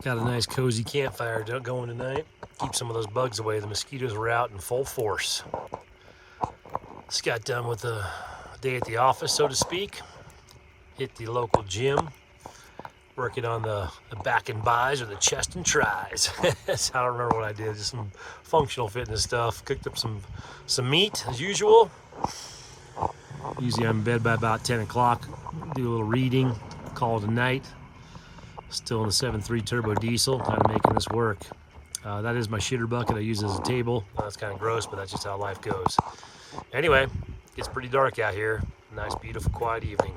Got a nice cozy campfire going tonight. Keep some of those bugs away. The mosquitoes were out in full force. Just got done with a day at the office, so to speak. Hit the local gym, working on the back and bis or the chest and tris. I don't remember what I did, just some functional fitness stuff. Cooked up some meat as usual. Usually I'm in bed by about 10 o'clock. Do a little reading, call it a night. Still in the 7.3 turbo diesel, kind of making this work. That is my shitter bucket I use as a table. That's kind of gross, but that's just how life goes. Anyway, it's pretty dark out here. Nice, beautiful, quiet evening.